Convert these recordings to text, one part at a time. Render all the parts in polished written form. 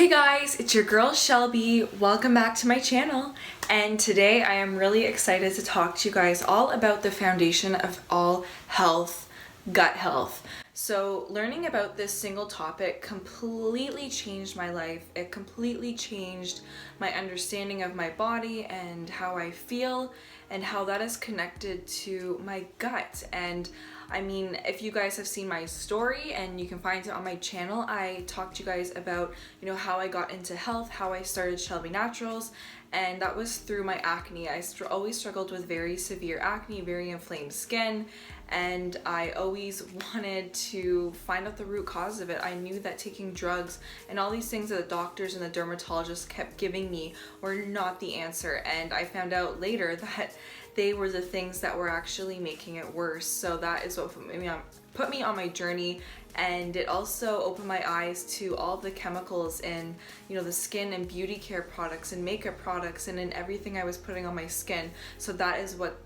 Hey guys, it's your girl Shelby. Welcome back to my channel. And today I am really excited to talk to you guys all about the foundation of all health, gut health. So learning about this single topic completely changed my life. It completely changed my understanding of my body and how I feel and how that is connected to my gut. And I mean, if you guys have seen my story, and you can find it on my channel, I talked to you guys about, how I got into health, how I started Shelby Naturals, and that was through my acne. I always struggled with very severe acne, very inflamed skin, and I always wanted to find out the root cause of it. I knew that taking drugs and all these things that the doctors and the dermatologists kept giving me were not the answer, and I found out later that they were the things that were actually making it worse. So that is what put me on my journey, and it also opened my eyes to all the chemicals in the skin and beauty care products and makeup products and in everything I was putting on my skin. So that is what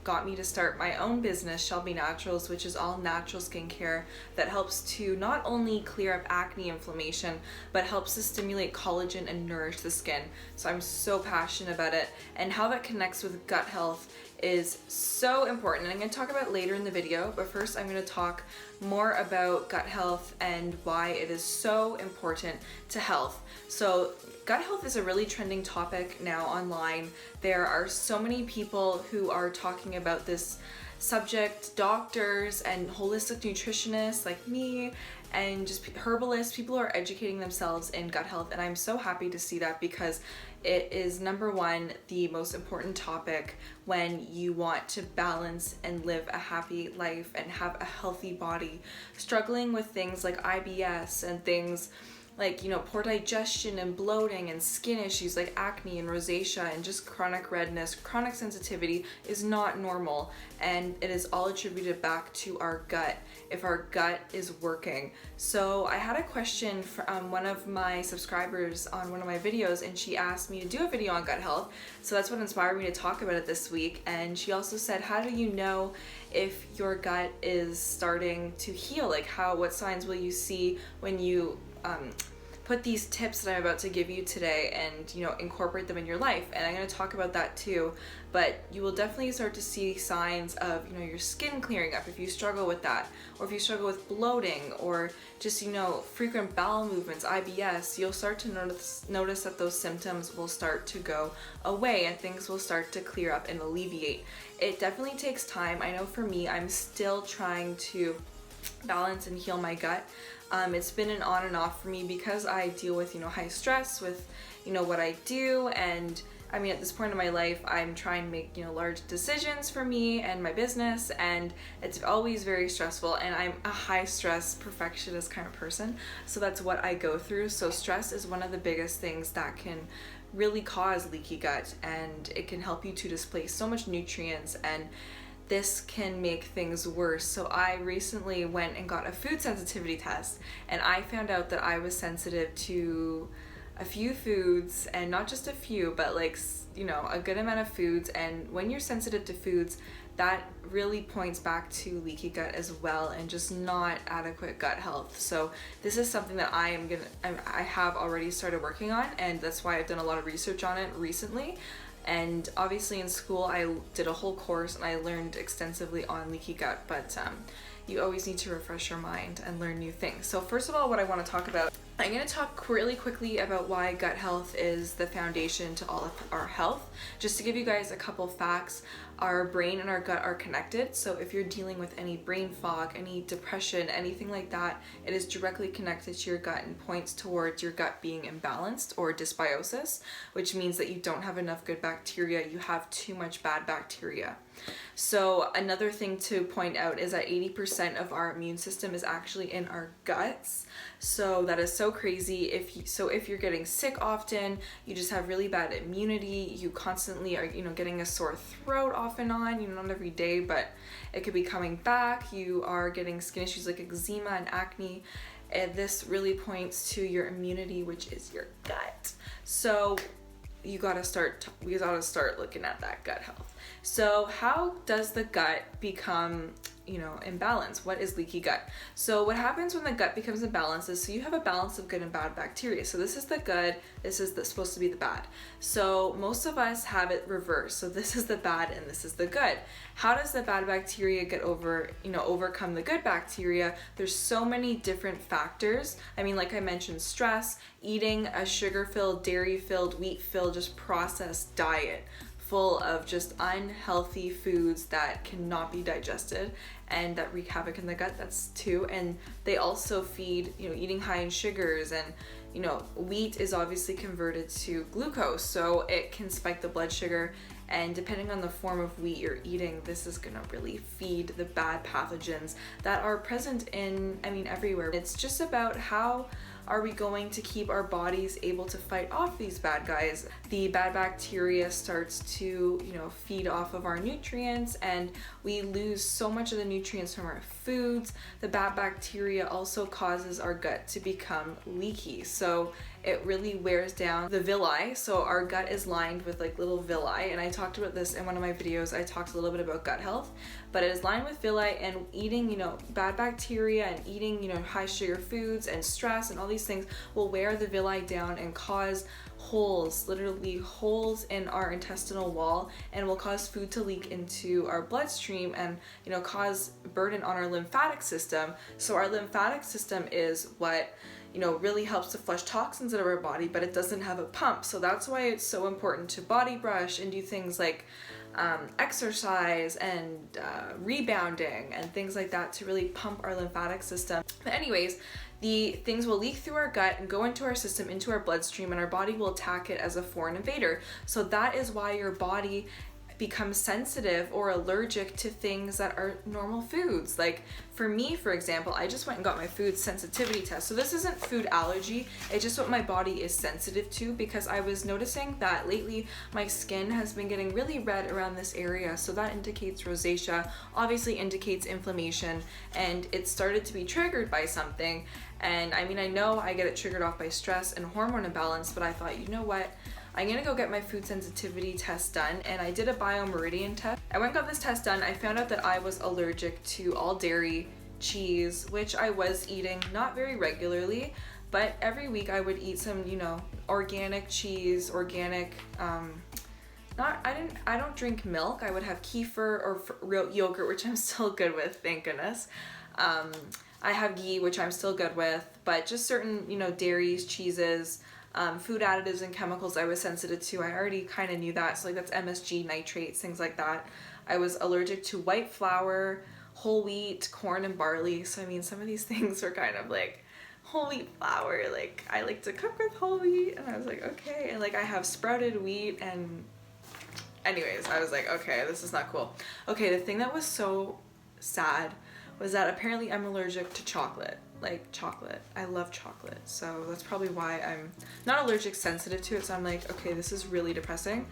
got me to start my own business, Shelby Naturals, which is all natural skincare that helps to not only clear up acne, inflammation, but helps to stimulate collagen and nourish the skin. So I'm so passionate about it, and how that connects with gut health is so important, and I'm going to talk about it later in the video. But first I'm going to talk more about gut health and why it is so important to health. So gut health is a really trending topic now online. There are so many people who are talking about this subject, doctors and holistic nutritionists like me, and just herbalists. People are educating themselves in gut health, and I'm so happy to see that, because it is number one, the most important topic when you want to balance and live a happy life and have a healthy body. Struggling with things like IBS and things like poor digestion and bloating and skin issues like acne and rosacea and just chronic redness, chronic sensitivity is not normal, and it is all attributed back to our gut, if our gut is working. So I had a question from one of my subscribers on one of my videos, and she asked me to do a video on gut health, so that's what inspired me to talk about it this week. And she also said, how do you know if your gut is starting to heal? Like what signs will you see when you put these tips that I'm about to give you today and incorporate them in your life? And I'm going to talk about that too, but you will definitely start to see signs of your skin clearing up if you struggle with that, or if you struggle with bloating, or just frequent bowel movements, IBS. You'll start to notice that those symptoms will start to go away and things will start to clear up and alleviate. It definitely takes time. I know for me, I'm still trying to balance and heal my gut. It's been an on and off for me because I deal with high stress with what I do, and I mean, at this point in my life, I'm trying to make large decisions for me and my business, and it's always very stressful, and I'm a high stress perfectionist kind of person, so that's what I go through. So stress is one of the biggest things that can really cause leaky gut, and it can help you to displace so much nutrients, and this can make things worse. So I recently went and got a food sensitivity test, and I found out that I was sensitive to a few foods, and not just a few, but a good amount of foods. And when you're sensitive to foods, that really points back to leaky gut as well, and just not adequate gut health. So this is something that I have already started working on, and that's why I've done a lot of research on it recently. And obviously in school I did a whole course and I learned extensively on leaky gut, but you always need to refresh your mind and learn new things. So first of all, what I want to talk about, I'm going to talk really quickly about why gut health is the foundation to all of our health. Just to give you guys a couple facts, our brain and our gut are connected. So if you're dealing with any brain fog, any depression, anything like that, it is directly connected to your gut and points towards your gut being imbalanced or dysbiosis, which means that you don't have enough good bacteria, you have too much bad bacteria. So another thing to point out is that 80% of our immune system is actually in our guts. So that is so crazy. If you're getting sick often, you just have really bad immunity, you constantly are getting a sore throat off and on, not every day, but it could be coming back. You are getting skin issues like eczema and acne, and this really points to your immunity, which is your gut. So we gotta start looking at that gut health. So how does the gut become imbalance. What is leaky gut? So what happens when the gut becomes imbalanced is, so you have a balance of good and bad bacteria. So this is the good, this is supposed to be the bad. So most of us have it reversed. So this is the bad and this is the good. How does the bad bacteria get overcome the good bacteria? There's so many different factors. I mean, like I mentioned, stress, eating a sugar-filled, dairy-filled, wheat-filled, just processed diet full of just unhealthy foods that cannot be digested and that wreak havoc in the gut. That's two. And they also feed, eating high in sugars, and wheat is obviously converted to glucose, so it can spike the blood sugar. And depending on the form of wheat you're eating, this is gonna really feed the bad pathogens that are present in, everywhere. It's just about how are we going to keep our bodies able to fight off these bad guys. The bad bacteria starts to, feed off of our nutrients, and we lose so much of the nutrients from our foods. The bad bacteria also causes our gut to become leaky. So it really wears down the villi. So our gut is lined with like little villi, and I talked about this in one of my videos. I talked a little bit about gut health, but it is lined with villi, and eating, bad bacteria and eating, high sugar foods and stress and all these things will wear the villi down and cause holes, literally holes in our intestinal wall, and will cause food to leak into our bloodstream and cause burden on our lymphatic system. So our lymphatic system is what really helps to flush toxins out of our body, but it doesn't have a pump. So that's why it's so important to body brush and do things like exercise and rebounding and things like that to really pump our lymphatic system. But anyways, the things will leak through our gut and go into our system, into our bloodstream, and our body will attack it as a foreign invader. So that is why your body becomes sensitive or allergic to things that are normal foods. Like for me, for example, I just went and got my food sensitivity test. So this isn't food allergy, it's just what my body is sensitive to, because I was noticing that lately my skin has been getting really red around this area. So that indicates rosacea, obviously indicates inflammation, and it started to be triggered by something. And I know I get it triggered off by stress and hormone imbalance, but I thought, you know what? I'm gonna go get my food sensitivity test done, and I did a biomeridian test. I went and got this test done. I found out that I was allergic to all dairy, cheese, which I was eating not very regularly, but every week I would eat some, organic cheese, organic, I don't drink milk. I would have kefir or real yogurt, which I'm still good with, thank goodness. I have ghee, which I'm still good with, but just certain, dairies, cheeses, food additives and chemicals I was sensitive to. I already kind of knew that. So like that's MSG, nitrates, things like that. I was allergic to white flour, whole wheat, corn, and barley. So some of these things were kind of like whole wheat flour. Like I like to cook with whole wheat, and I was like, okay. And like I have sprouted wheat, and anyways, I was like, okay, this is not cool. Okay, the thing that was so sad was that apparently I'm allergic to chocolate. Like chocolate. I love chocolate. So that's probably why I'm not allergic, sensitive to it. So I'm like, okay, this is really depressing.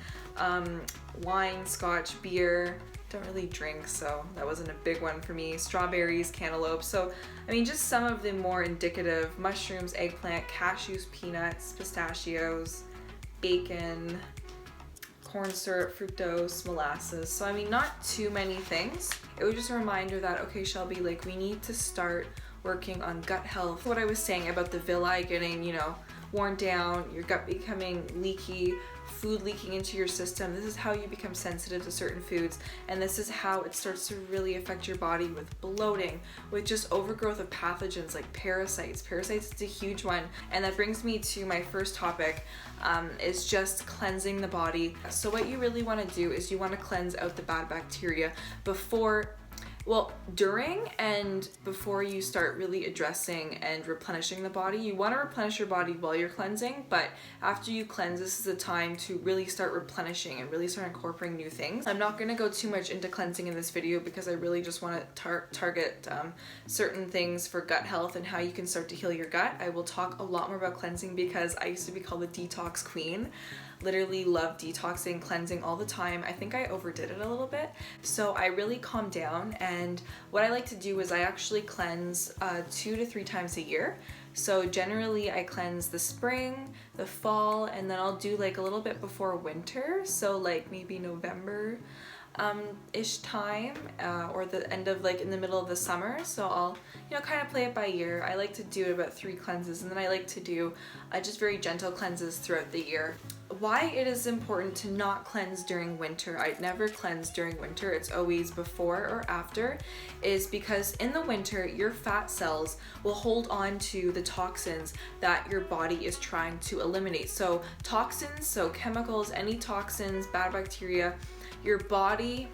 Wine, scotch, beer, don't really drink, so that wasn't a big one for me. Strawberries, cantaloupe. So, just some of the more indicative: mushrooms, eggplant, cashews, peanuts, pistachios, bacon, corn syrup, fructose, molasses. So not too many things. It was just a reminder that, okay, Shelby, like we need to start working on gut health. What I was saying about the villi getting, worn down, your gut becoming leaky, food leaking into your system. This is how you become sensitive to certain foods, and this is how it starts to really affect your body with bloating, with just overgrowth of pathogens like parasites. Parasites is a huge one, and that brings me to my first topic, is just cleansing the body. So what you really want to do is you want to cleanse out the bad bacteria during and before you start really addressing and replenishing the body. You want to replenish your body while you're cleansing, but after you cleanse, this is the time to really start replenishing and really start incorporating new things. I'm not going to go too much into cleansing in this video because I really just want to target certain things for gut health and how you can start to heal your gut. I will talk a lot more about cleansing because I used to be called the detox queen. Literally love detoxing, cleansing all the time. I think I overdid it a little bit. So I really calmed down, and what I like to do is I actually cleanse 2 to 3 times a year. So generally I cleanse the spring, the fall, and then I'll do like a little bit before winter. So like maybe November. ish time, or the end of like in the middle of the summer. So I'll, you know, kind of play it by ear. I like to do about 3 cleanses, and then I like to do just very gentle cleanses throughout the year. Why it is important to not cleanse during winter, I'd never cleanse during winter, it's always before or after, is because in the winter your fat cells will hold on to the toxins that your body is trying to eliminate. So toxins, so chemicals, any toxins, bad bacteria, your body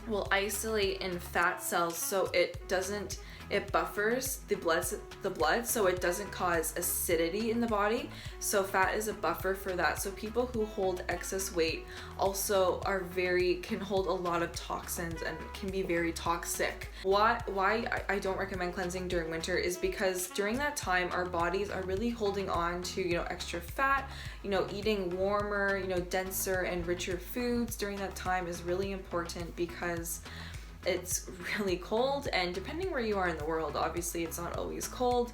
will isolate in fat cells so it buffers the blood so it doesn't cause acidity in the body. So fat is a buffer for that. So people who hold excess weight also can hold a lot of toxins and can be very toxic. Why I don't recommend cleansing during winter is because during that time our bodies are really holding on to, you know, extra fat. You know, eating warmer, you know, denser and richer foods during that time is really important because it's really cold, and depending where you are in the world, obviously it's not always cold.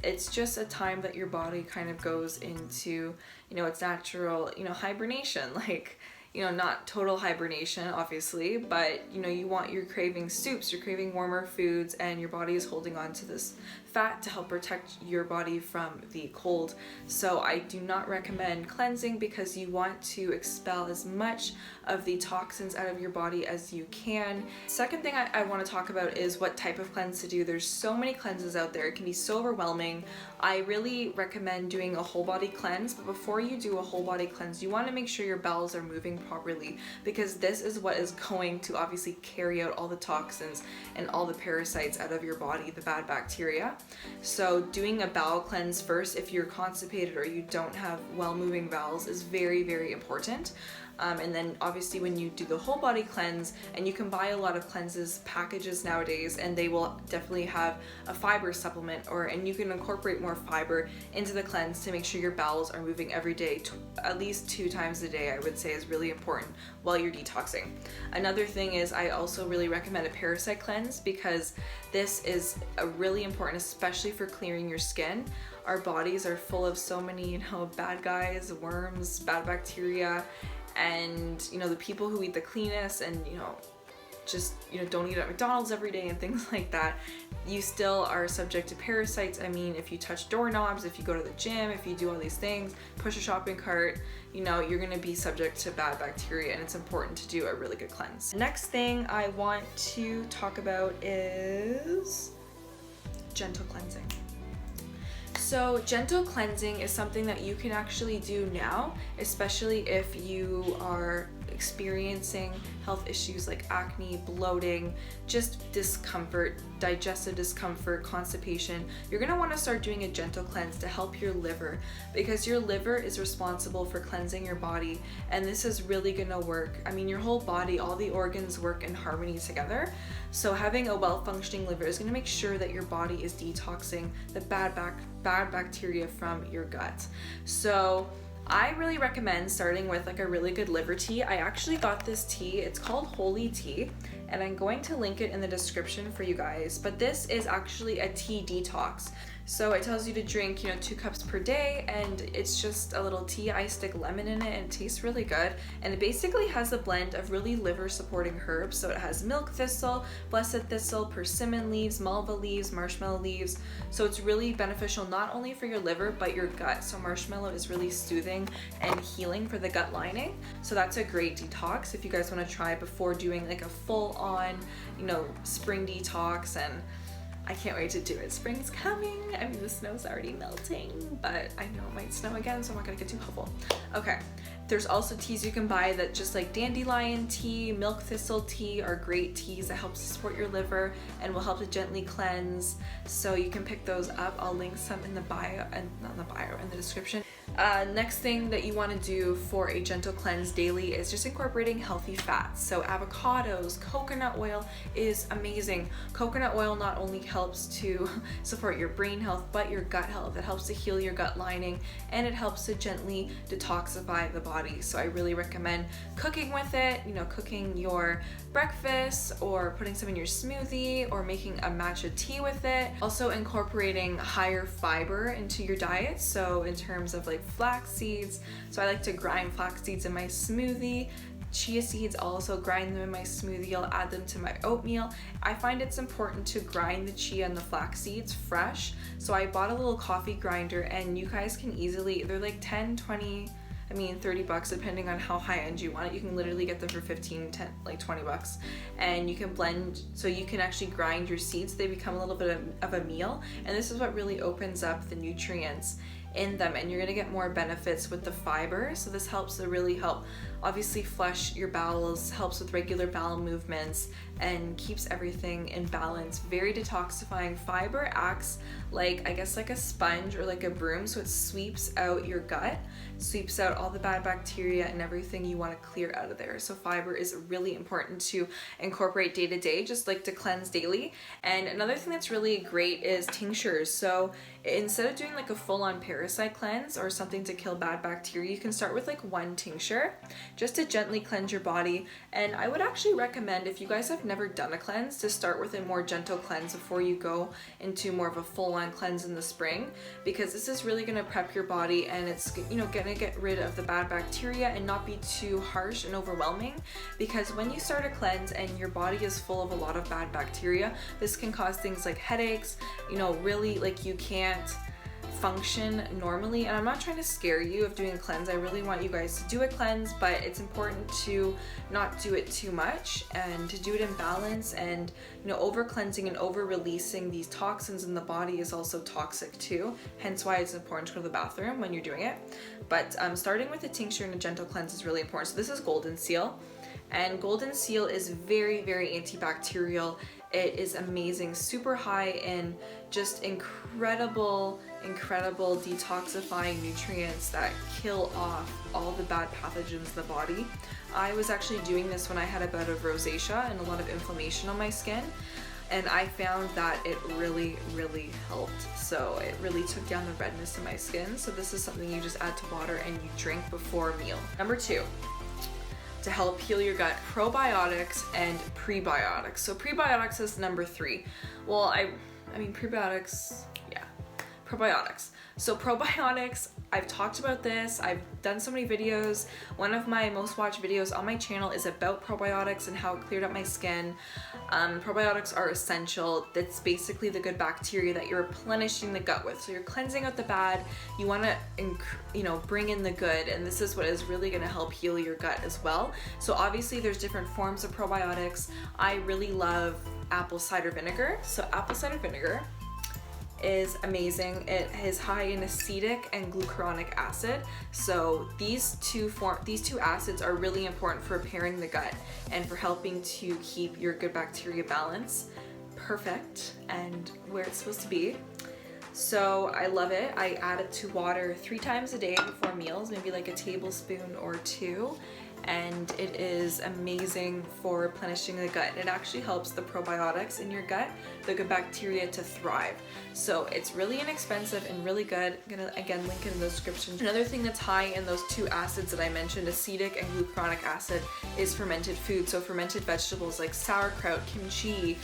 It's just a time that your body kind of goes into, you know, its natural, you know, hibernation. Like, you know, not total hibernation, obviously, but, you know, you're craving soups, you're craving warmer foods, and your body is holding on to this fat to help protect your body from the cold. So I do not recommend cleansing because you want to expel as much of the toxins out of your body as you can. Second thing I want to talk about is what type of cleanse to do. There's so many cleanses out there. It can be so overwhelming. I really recommend doing a whole body cleanse, but before you do a whole body cleanse, you want to make sure your bowels are moving properly, because this is what is going to obviously carry out all the toxins and all the parasites out of your body, the bad bacteria. So doing a bowel cleanse first if you're constipated or you don't have well-moving bowels is very, very important. And then obviously when you do the whole body cleanse, and you can buy a lot of cleanses packages nowadays, and they will definitely have a fiber supplement, and you can incorporate more fiber into the cleanse to make sure your bowels are moving every day. At least 2 times a day, I would say, is really important while you're detoxing. Another thing is I also really recommend a parasite cleanse, because this is really important, especially for clearing your skin. Our bodies are full of so many, you know, bad guys, worms, bad bacteria, and, you know, the people who eat the cleanest and, you know, just, you know, don't eat at McDonald's every day and things like that, you still are subject to parasites. I mean, if you touch doorknobs, if you go to the gym, if you do all these things, push a shopping cart, you know, you're gonna be subject to bad bacteria, and it's important to do a really good cleanse. Next thing I want to talk about is gentle cleansing. So gentle cleansing is something that you can actually do now, especially if you are experiencing health issues like acne, bloating, just discomfort, digestive discomfort, constipation. You're gonna wanna start doing a gentle cleanse to help your liver, because your liver is responsible for cleansing your body, and this is really gonna work. I mean, your whole body, all the organs work in harmony together. So having a well-functioning liver is gonna make sure that your body is detoxing the bad bacteria from your gut. So I really recommend starting with like a really good liver tea. I actually got this tea, it's called Holy Tea, and I'm going to link it in the description for you guys, but this is actually a tea detox. So it tells you to drink, you know, 2 cups per day, and it's just a little tea. I stick lemon in it, and it tastes really good. And it basically has a blend of really liver supporting herbs. So it has milk thistle, blessed thistle, persimmon leaves, malva leaves, marshmallow leaves. So it's really beneficial not only for your liver, but your gut. So marshmallow is really soothing and healing for the gut lining. So that's a great detox if you guys want to try before doing like a full on, you know, spring detox. And I can't wait to do it. Spring's coming. I mean, the snow's already melting, but I know it might snow again, so I'm not gonna get too hopeful. Okay, there's also teas you can buy that just like dandelion tea, milk thistle tea are great teas that help support your liver and will help to gently cleanse. So you can pick those up. I'll link some in the bio, and not in the bio, in the description. Next thing that you want to do for a gentle cleanse daily is just incorporating healthy fats. So avocados, coconut oil is amazing. Coconut oil not only helps to support your brain health, but your gut health. It helps to heal your gut lining, and it helps to gently detoxify the body. So I really recommend cooking with it, you know, cooking your breakfast or putting some in your smoothie or making a matcha tea with it. Also incorporating higher fiber into your diet. So in terms of like flax seeds, so I like to grind flax seeds in my smoothie, chia seeds. I'll also grind them in my smoothie. I'll add them to my oatmeal. I find it's important to grind the chia and the flax seeds fresh. So I bought a little coffee grinder, and you guys can easily, they're like 10, 20, I mean 30 bucks depending on how high end you want it. You can literally get them for 15, 10, like 20 bucks. And you can blend, so you can actually grind your seeds. They become a little bit of a meal. And this is what really opens up the nutrients in them, and you're gonna get more benefits with the fiber. So this helps to really help obviously flush your bowels, helps with regular bowel movements, and keeps everything in balance. Very detoxifying. Fiber acts like, I guess, like a sponge or like a broom, so it sweeps out your gut, sweeps out all the bad bacteria and everything you want to clear out of there. So fiber is really important to incorporate day to day, just like to cleanse daily. And another thing that's really great is tinctures. So instead of doing like a full-on parasite cleanse or something to kill bad bacteria, you can start with like one tincture just to gently cleanse your body. And I would actually recommend, if you guys have never done a cleanse, to start with a more gentle cleanse before you go into more of a full-on cleanse in the spring, because this is really going to prep your body, and it's, you know, going to get rid of the bad bacteria and not be too harsh and overwhelming. Because when you start a cleanse and your body is full of a lot of bad bacteria, this can cause things like headaches, you know, really like you can't function normally. And I'm not trying to scare you of doing a cleanse. I really want you guys to do a cleanse, but it's important to not do it too much and to do it in balance. And, you know, over cleansing and over releasing these toxins in the body is also toxic too, hence why it's important to go to the bathroom when you're doing it. But starting with a tincture and a gentle cleanse is really important. So this is Golden Seal, and Golden Seal is very, very antibacterial. It is amazing, super high in just incredible detoxifying nutrients that kill off all the bad pathogens in the body. I was actually doing this when I had a bout of rosacea and a lot of inflammation on my skin, and I found that it really helped. So it really took down the redness in my skin. So this is something you just add to water and you drink before a meal. Number 2, to help heal your gut, probiotics and prebiotics. So prebiotics is number 3. Well, I mean prebiotics, yeah, probiotics. So probiotics, I've talked about this, I've done so many videos. One of my most watched videos on my channel is about probiotics and how it cleared up my skin. Probiotics are essential. That's basically the good bacteria that you're replenishing the gut with. So you're cleansing out the bad, you want to, you know, bring in the good, and this is what is really going to help heal your gut as well. So obviously there's different forms of probiotics. I really love apple cider vinegar. So apple cider vinegar is amazing. It is high in acetic and glucuronic acid. So these two acids are really important for repairing the gut and for helping to keep your good bacteria balance perfect and where it's supposed to be. So I love it. I add it to water 3 times a day before meals, maybe like a tablespoon or 2. And it is amazing for replenishing the gut. It actually helps the probiotics in your gut, the good bacteria, to thrive. So it's really inexpensive and really good. I'm gonna again link in the description. Another thing that's high in those 2 acids that I mentioned, acetic and glucuronic acid, is fermented food. So fermented vegetables like sauerkraut, kimchi,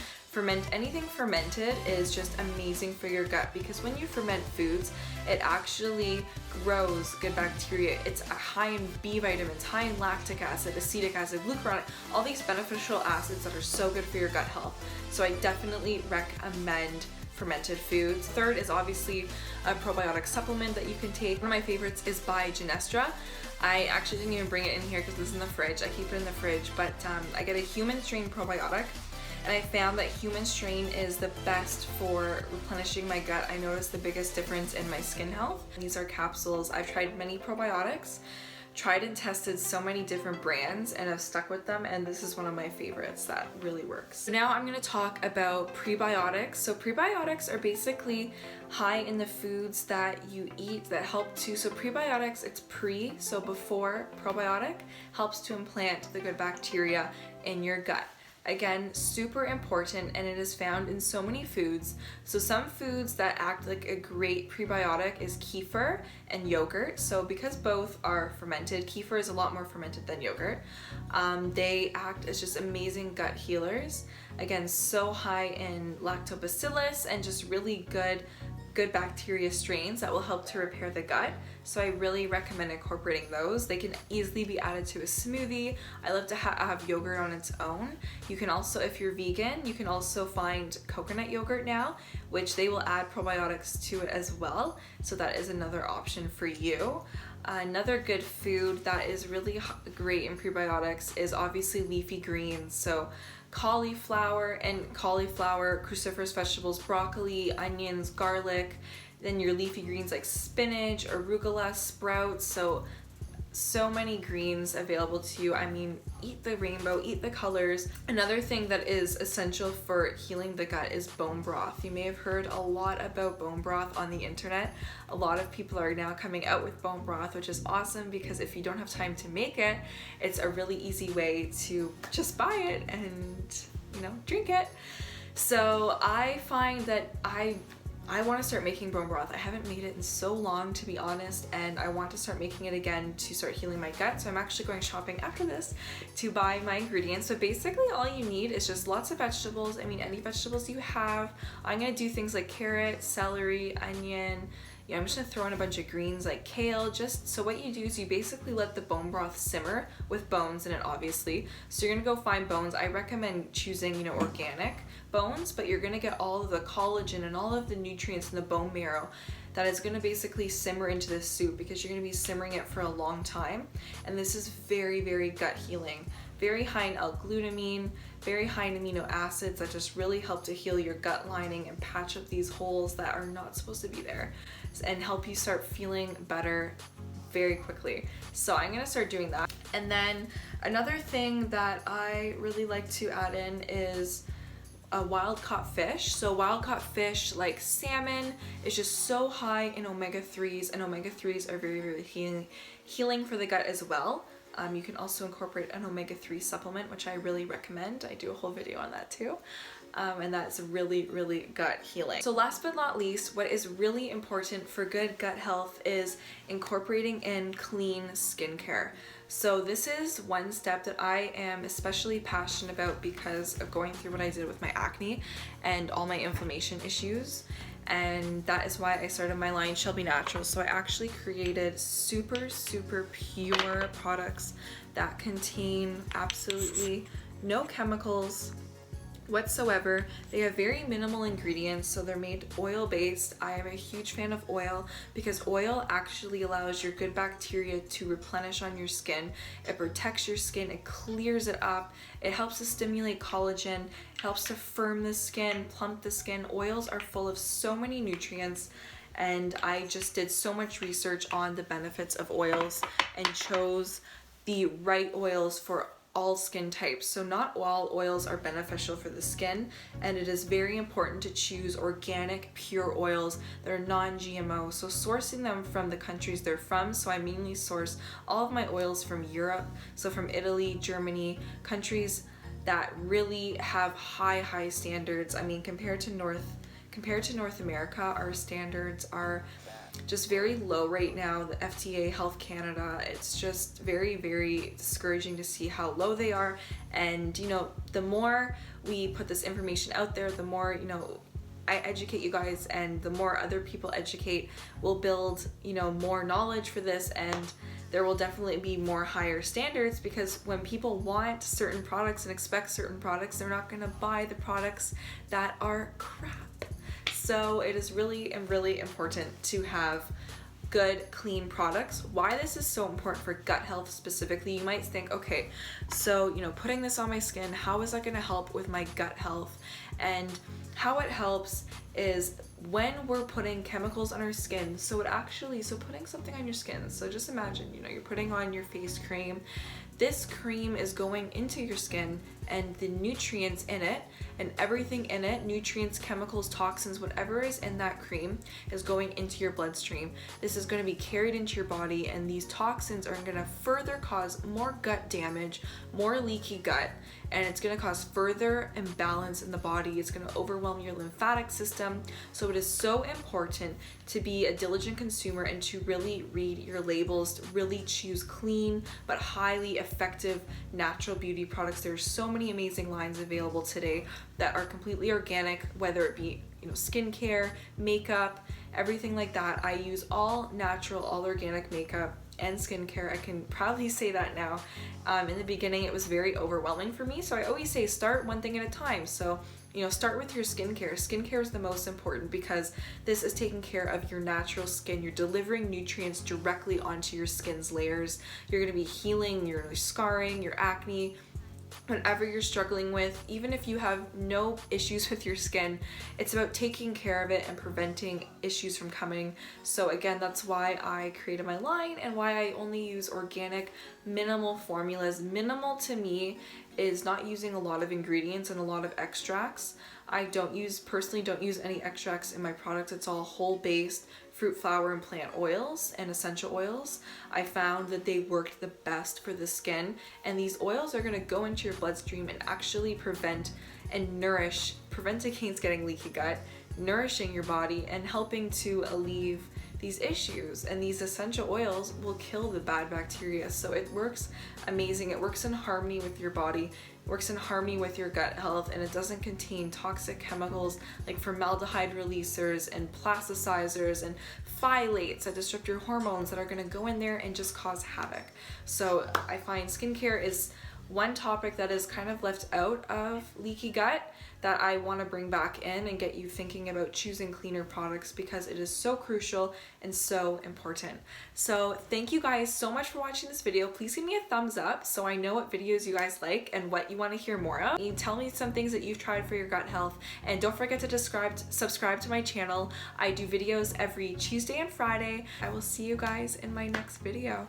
anything fermented is just amazing for your gut, because when you ferment foods, it actually grows good bacteria. It's high in B vitamins, high in lactic acid, acetic acid, glucuronic, all these beneficial acids that are so good for your gut health. So I definitely recommend fermented foods. Third is obviously a probiotic supplement that you can take. One of my favorites is by Genestra. I actually didn't even bring it in here because this is in the fridge. I keep it in the fridge, but I get a human strain probiotic. And I found that human strain is the best for replenishing my gut. I noticed the biggest difference in my skin health. These are capsules. I've tried many probiotics, tried and tested so many different brands, and I've stuck with them, and this is one of my favorites that really works. So now I'm gonna talk about prebiotics. So prebiotics are basically high in the foods that you eat that help to, so prebiotics, it's pre, so before probiotic, helps to implant the good bacteria in your gut. Again, super important, and it is found in so many foods. So some foods that act like a great prebiotic is kefir and yogurt. So because both are fermented, kefir is a lot more fermented than yogurt. They act as just amazing gut healers. Again, so high in lactobacillus and just really good good bacteria strains that will help to repair the gut. So I really recommend incorporating those. They can easily be added to a smoothie. I love to have yogurt on its own. You can also, if you're vegan, you can also find coconut yogurt now, which they will add probiotics to it as well. So that is another option for you. Another good food that is really great in prebiotics is obviously leafy greens. So cauliflower, cruciferous vegetables, broccoli, onions, garlic, then your leafy greens like spinach, arugula, sprouts. So many greens available to you. I mean, eat the rainbow, eat the colors. Another thing that is essential for healing the gut is bone broth. You may have heard a lot about bone broth on the internet. A lot of people are now coming out with bone broth, which is awesome because if you don't have time to make it, it's a really easy way to just buy it and, drink it. So I find that I want to start making bone broth. I haven't made it in so long, to be honest, and I want to start making it again to start healing my gut. So I'm actually going shopping after this to buy my ingredients. So basically all you need is just lots of vegetables. I mean, any vegetables you have. I'm going to do things like carrot, celery, onion. I'm just gonna throw in a bunch of greens like kale. So what you do is you basically let the bone broth simmer with bones in it, obviously. So you're gonna go find bones. I recommend choosing, organic bones, but you're gonna get all of the collagen and all of the nutrients in the bone marrow that is gonna basically simmer into this soup because you're gonna be simmering it for a long time. And this is very, very gut healing. Very high in L-glutamine, very high in amino acids that just really help to heal your gut lining and patch up these holes that are not supposed to be there and help you start feeling better very quickly. So I'm gonna start doing that. And then another thing that I really like to add in is wild caught fish. So wild caught fish like salmon is just so high in omega-3s, and omega-3s are very, very healing for the gut as well. You can also incorporate an omega-3 supplement, which I really recommend. I do a whole video on that too. And that's really, really gut healing. So last but not least, what is really important for good gut health is incorporating in clean skincare. So this is one step that I am especially passionate about because of going through what I did with my acne and all my inflammation issues. And that is why I started my line Shelby Naturals. So I actually created super, super pure products that contain absolutely no chemicals whatsoever. They have very minimal ingredients, so they're made oil-based. I am a huge fan of oil because oil actually allows your good bacteria to replenish on your skin. It protects your skin, it clears it up, it helps to stimulate collagen, it helps to firm the skin, plump the skin. Oils are full of so many nutrients, and I just did so much research on the benefits of oils and chose the right oils for all skin types. So not all oils are beneficial for the skin, and it is very important to choose organic, pure oils that are non-GMO. So sourcing them from the countries they're from. So I mainly source all of my oils from Europe, so from Italy, Germany, countries that really have high standards. I mean, compared to North America, our standards are just very low right now. The FDA, Health Canada, it's just very, very discouraging to see how low they are. And the more we put this information out there, the more I educate you guys, and the more other people educate, we'll build more knowledge for this, and there will definitely be more higher standards, because when people want certain products and expect certain products, they're not going to buy the products that are crap. So it is really, really important to have good, clean products. Why this is so important for gut health specifically, you might think, okay, so putting this on my skin, how is that going to help with my gut health? And how it helps is when we're putting chemicals on our skin. So putting something on your skin. So just imagine, you're putting on your face cream. This cream is going into your skin, and the nutrients in it and everything in it, nutrients, chemicals, toxins, whatever is in that cream is going into your bloodstream. This is going to be carried into your body, and these toxins are going to further cause more gut damage, more leaky gut, and it's going to cause further imbalance in the body. It's going to overwhelm your lymphatic system. So it is so important to be a diligent consumer and to really read your labels, to really choose clean but highly effective natural beauty products. There are so many amazing lines available today that are completely organic, whether it be skincare, makeup, everything like that. I use all natural, all organic makeup and skincare. I can proudly say that now. In the beginning, it was very overwhelming for me, so I always say start one thing at a time. So, start with your skincare. Skincare is the most important because this is taking care of your natural skin. You're delivering nutrients directly onto your skin's layers. You're going to be healing your scarring, your acne, whatever you're struggling with. Even if you have no issues with your skin, it's about taking care of it and preventing issues from coming. So again, that's why I created my line and why I only use organic, minimal formulas. Minimal to me is not using a lot of ingredients and a lot of extracts. I personally don't use any extracts in my products. It's all whole based fruit, flower, and plant oils and essential oils. I found that they worked the best for the skin, and these oils are going to go into your bloodstream and actually prevent against getting leaky gut, nourishing your body and helping to alleviate these issues. And these essential oils will kill the bad bacteria. So it works amazing. It works in harmony with your body, it works in harmony with your gut health, and it doesn't contain toxic chemicals like formaldehyde releasers and plasticizers and phthalates that disrupt your hormones that are going to go in there and just cause havoc. So I find skincare is one topic that is kind of left out of leaky gut that I want to bring back in and get you thinking about choosing cleaner products because it is so crucial and so important. So thank you guys so much for watching this video. Please give me a thumbs up so I know what videos you guys like and what you want to hear more of. And tell me some things that you've tried for your gut health, and don't forget to subscribe to my channel. I do videos every Tuesday and Friday. I will see you guys in my next video.